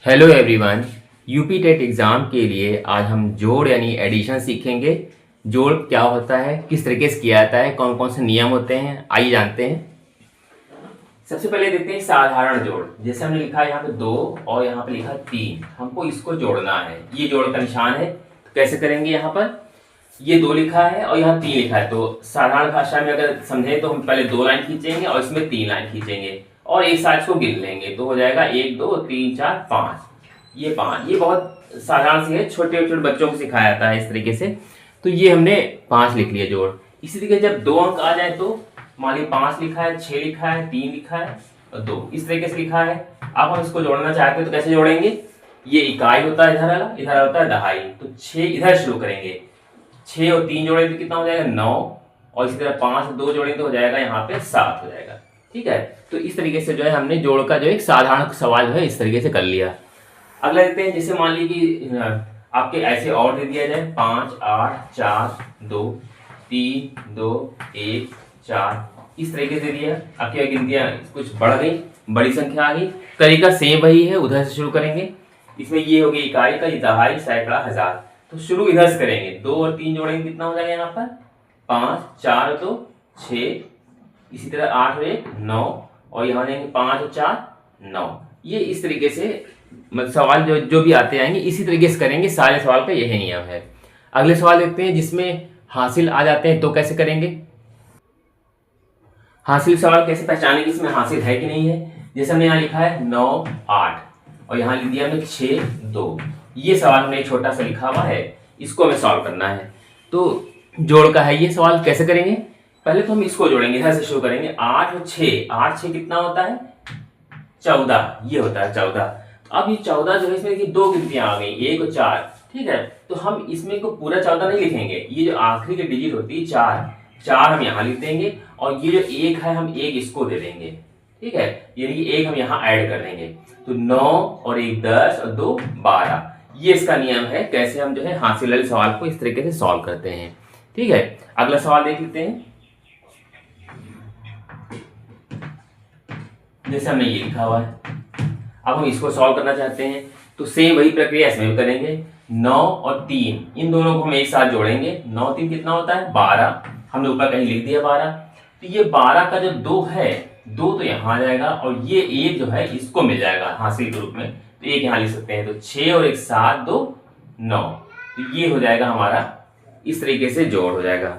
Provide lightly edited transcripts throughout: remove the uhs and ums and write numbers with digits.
Hello everyone. UP TET exam के लिए आज हम जोड़ यानी एडिशन सीखेंगे। जोड़ क्या होता है, किस तरीके से किया जाता है, कौन कौन से नियम होते हैं, आइए जानते हैं। सबसे पहले देखते हैं साधारण जोड़। जैसे हमने लिखा है यहाँ पे 2 और यहाँ पे लिखा 3, हमको इसको जोड़ना है। ये जोड़ का निशान है, तो कैसे करेंगे। यहाँ पर ये 2 लिखा है और यहाँ 3 लिखा है, तो साधारण भाषा में अगर समझे तो हम पहले 2 लाइन खींचेंगे और इसमें 3 लाइन खींचेंगे और एक साथ इसको गिन लेंगे, तो हो जाएगा 1 2 3 4 5। ये 5, ये बहुत साधारण सी है, छोटे छोटे बच्चों को सिखाया जाता है इस तरीके से। तो ये हमने 5 लिख लिया जोड़। इसी तरीके जब 2 अंक आ जाए तो मान लीजिए 5 लिखा है, 6 लिखा है, 3 लिखा है और 2 इस तरीके से लिखा है। अब हम इसको जोड़ना चाहते हैं तो कैसे जोड़ेंगे। ये इकाई होता है इधर वाला, इधर होता है दहाई, तो 6 इधर शुरू करेंगे। 6 और 3 जोड़ेंगे तो कितना हो जाएगा 9, और इसी तरह 5 और 2 जोड़ेंगे तो हो जाएगा यहाँ पे 7 हो जाएगा। ठीक है, तो इस तरीके से जो है हमने जोड़ का जो एक साधारण सवाल जो है इस तरीके से कर लिया। अगला देखते हैं, जैसे मान लीजिए कि आपके ऐसे और दे दिया जाए 5 8 4 2 3 2 1 4, इस तरीके से दिया। आपकी गिनतियां कुछ बढ़ गई, बड़ी संख्या आ गई। तरीका सेम वही है, उधर से शुरू करेंगे। इसमें ये हो गई इकाई का, दहाई, सैकड़ा, हजार, तो शुरू इधर से करेंगे। 2 और 3 जोड़ेंगे कितना हो जाएगा यहाँ पर 5, 4 और 2 6, इसी तरह 8 और 1 9, और यहाँ देंगे 5 और 4 9। ये इस तरीके से सवाल जो भी आते आएंगे इसी तरीके से करेंगे। सारे सवाल का यही नियम है। अगले सवाल देखते हैं, जिसमें हासिल आ जाते हैं तो कैसे करेंगे। हासिल सवाल कैसे पहचानेंगे कि इसमें हासिल है कि नहीं है। जैसे हमने यहाँ लिखा है 9 8 और यहाँ लिख दिया हमने 6 2। ये सवाल हमने छोटा सा लिखा हुआ है, इसको हमें सॉल्व करना है। तो जोड़ का है ये सवाल, कैसे करेंगे। पहले तो हम इसको जोड़ेंगे, इधर से शुरू करेंगे। 8 और 6, 8 6 कितना होता है 14, ये होता है 14। तो अब ये 14 जो है इसमें देखिए 2 गिनतियां आ गई, 1 और 4। ठीक है, तो हम इसमें को पूरा 14 नहीं लिखेंगे, ये जो आखिरी की डिजिट होती है 4 हम यहाँ लिख देंगे, और ये जो 1 है हम 1 इसको दे देंगे। ठीक है, यानी कि 1 हम यहाँ ऐड कर देंगे, तो 9 और 1 10 और 2 12। ये इसका नियम है, कैसे हम जो है हासिल वाले सवाल को इस तरीके से सॉल्व करते हैं। ठीक है, अगला सवाल देख लेते हैं। जैसे हमने ये लिखा हुआ है, अब हम इसको सॉल्व करना चाहते हैं, तो सेम वही प्रक्रिया इसमें भी करेंगे। 9 और 3 इन दोनों को हम एक साथ जोड़ेंगे। 9 3 कितना होता है 12, हमने ऊपर कहीं लिख दिया 12। तो ये 12 का जो 2 है, 2 तो यहाँ आ जाएगा, और ये 1 जो है इसको मिल जाएगा हासिल के रूप में, तो 1 यहाँ लिख सकते हैं। तो 6 और 1 7 2 9, तो ये हो जाएगा हमारा, इस तरीके से जोड़ हो जाएगा।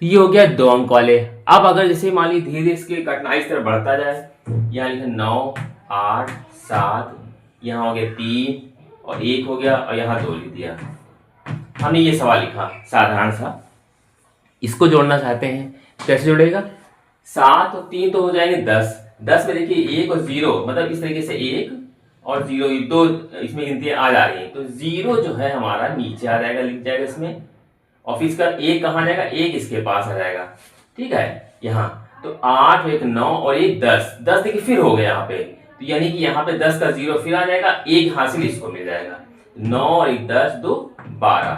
तो ये हो गया 2 अंक वाले। अब अगर जैसे मान लीजिए धीरे धीरे इसकी कठिनाई इस तरह बढ़ता जाए, यहाँ लिखा 9 8 7, यहाँ हो गया 3 और 1 हो गया, और यहाँ 2 लिख दिया। हमने ये सवाल लिखा साधारण सा, इसको जोड़ना चाहते हैं, कैसे जोड़ेगा। 7 और 3 तो हो जाएंगे 10, 10 में देखिए 1 और 0, मतलब इस तरीके से 1 और 0 दो इसमें गिनतियां आ जा रही है, तो 0 जो है हमारा नीचे आ जाएगा, लिख जाएगा इसमें, और इसका 1 कहाँ जाएगा, 1 इसके पास आ जाएगा। ठीक है, यहाँ तो 8 1 9 और 1 10, 10 देखिए फिर हो गया यहाँ पे, तो यानी कि यहाँ पे 10 का 0 फिर आ जाएगा, 1 हासिल इसको मिल जाएगा। 9 और 1 10 2 12,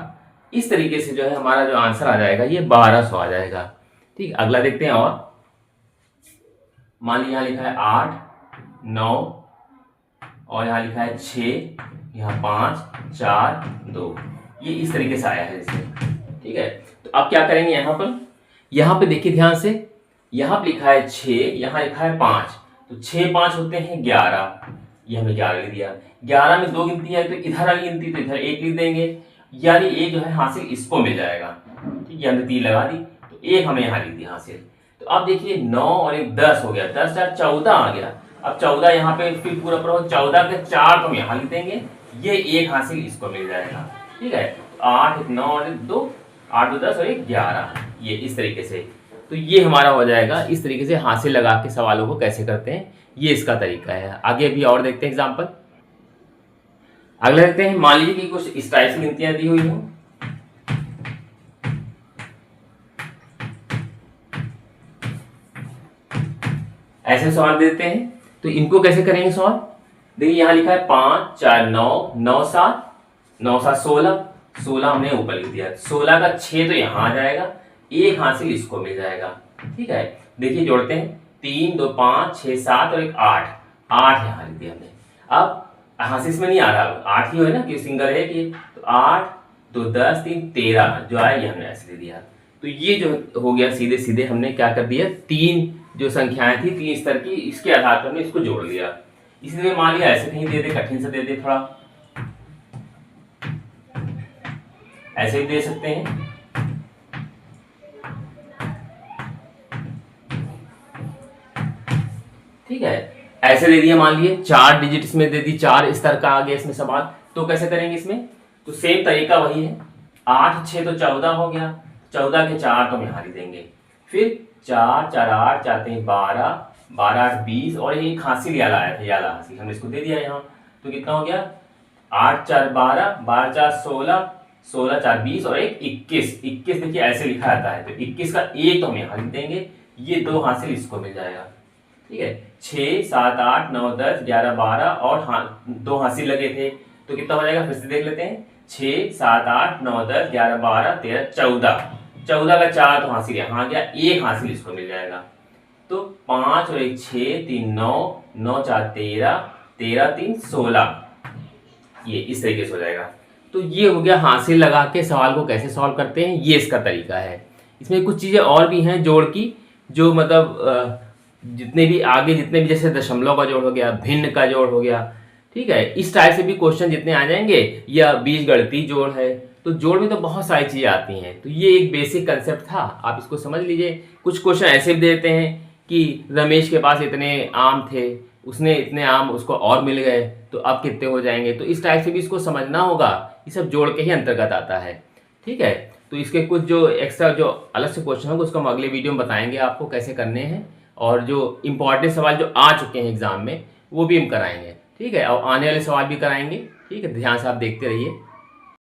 इस तरीके से जो है हमारा जो आंसर आ जाएगा ये 1200 आ जाएगा। ठीक, अगला देखते हैं। और मान लीजिए यहाँ लिखा है 8 9 और यहाँ लिखा है 6, यहाँ 5 4 2, ये इस तरीके से आया है इसमें। ठीक है, तो अब क्या करेंगे, यहाँ पे देखिए ध्यान से, यहाँ पे लिखा है 6, यहाँ लिखा है 5, तो 6 5 होते हैं 11, ये हमने 11 लिख दिया। 11 में 2 गिनती है, तो इधर वाली गिनती तो इधर 1 लिख देंगे, यानी 1 जो है हासिल इसको मिल जाएगा। ठीक है, हमने 3 लगा दी, तो 1 हमें यहाँ लिख दी हासिल। तो अब देखिए 9 और 1 10 हो गया, 10 4 14 आ गया। अब 14 यहाँ पे फिर पूरा 14 के 4 तो हम यहाँ लिख देंगे, ये 1 हासिल इसको मिल जाएगा। ठीक है, 8 1 9 और 1 2, 8 2 10 और 1 11, ये इस तरीके से। तो ये हमारा हो जाएगा। इस तरीके से हासिल लगा के सवालों को कैसे करते हैं, ये इसका तरीका है। आगे भी और देखते हैं एग्जाम्पल। अगला देखते हैं, मान लीजिए कि कुछ इस टाइप से गिनतियां दी हुई हो, ऐसे सवाल देते हैं, तो इनको कैसे करेंगे सॉल्व। देखिए यहाँ लिखा है 5 4 9 9 7 9 7 16, 16 हमने ऊपर लिख दिया। 16 का 6 तो यहाँ आ जाएगा, 1 हासिल इसको मिल जाएगा। ठीक है, देखिए जोड़ते हैं, 3 2 5 6 7 और 1 8, 8 यहाँ लिख दिया हमने। अब हाँ से इसमें नहीं आ रहा, 8 ही है ना कि सिंगल है कि, तो 8 2 10 3 13 जो आया ये हमने ऐसे दे दिया। तो ये जो हो गया सीधे सीधे हमने क्या कर दिया, 3 जो संख्याएं थी 3 स्तर की, इसके आधार पर हमने इसको जोड़ लिया। इसलिए मान लिया ऐसे कहीं दे दे, कठिन से दे दे थोड़ा, ऐसे भी दे सकते हैं। ठीक है, ऐसे दे दिया, मान लिए 4 डिजिट इसमें दे दी, 4 स्तर का आ गया इसमें सवाल। तो कैसे करेंगे इसमें, तो सेम तरीका वही है, 8 6 तो 14 हो गया, 14 के 4 तो हम यहाँ लिख देंगे, फिर 4 4 8 4 3 12 12 8 20 और ये हासिल याला आया था, याला हासिल हमने इसको दे दिया यहाँ। तो कितना हो गया, 8 4 12 12 4 16 16 4 20 और एक 21 21 देखिए ऐसे लिखा आता है, तो 21 का 1 तो हम यहाँ लिख देंगे, ये 2 हासिल इसको मिल जाएगा। ठीक है, 6 7 8 9 10 11 12 और 2 हासिल लगे थे, तो कितना हो जाएगा फिर से देख लेते हैं, 6 7 8 9 10 11 12 13 14 14 का 4 तो हासिल यहाँ गया, 1 हासिल इसको मिल जाएगा। तो 5 और 1 6 3 9 9 4 13 13 3 16, ये इस तरीके से हो जाएगा। तो ये हो गया हासिल लगा के सवाल को कैसे सॉल्व करते हैं, ये इसका तरीका है। इसमें कुछ चीज़ें और भी हैं जोड़ की, जो मतलब जितने भी आगे जितने भी, जैसे दशमलव का जोड़ हो गया, भिन्न का जोड़ हो गया, ठीक है, इस टाइप से भी क्वेश्चन जितने आ जाएंगे, या बीजगणितीय जोड़ है, तो जोड़ में तो बहुत सारी चीज़ें आती हैं। तो ये एक बेसिक कंसेप्ट था, आप इसको समझ लीजिए। कुछ क्वेश्चन ऐसे भी देते हैं कि रमेश के पास इतने आम थे, उसने इतने आम उसको और मिल गए, तो अब कितने हो जाएंगे, तो इस टाइप से भी इसको समझना होगा। ये सब जोड़ के ही अंतर्गत आता है। ठीक है, तो इसके कुछ जो एक्स्ट्रा जो अलग से क्वेश्चन होंगे उसको हम अगले वीडियो में बताएंगे आपको कैसे करने हैं, और जो इम्पॉर्टेंट सवाल जो आ चुके हैं एग्जाम में वो भी हम कराएंगे। ठीक है, और आने वाले सवाल भी कराएंगे। ठीक है, ध्यान से आप देखते रहिए।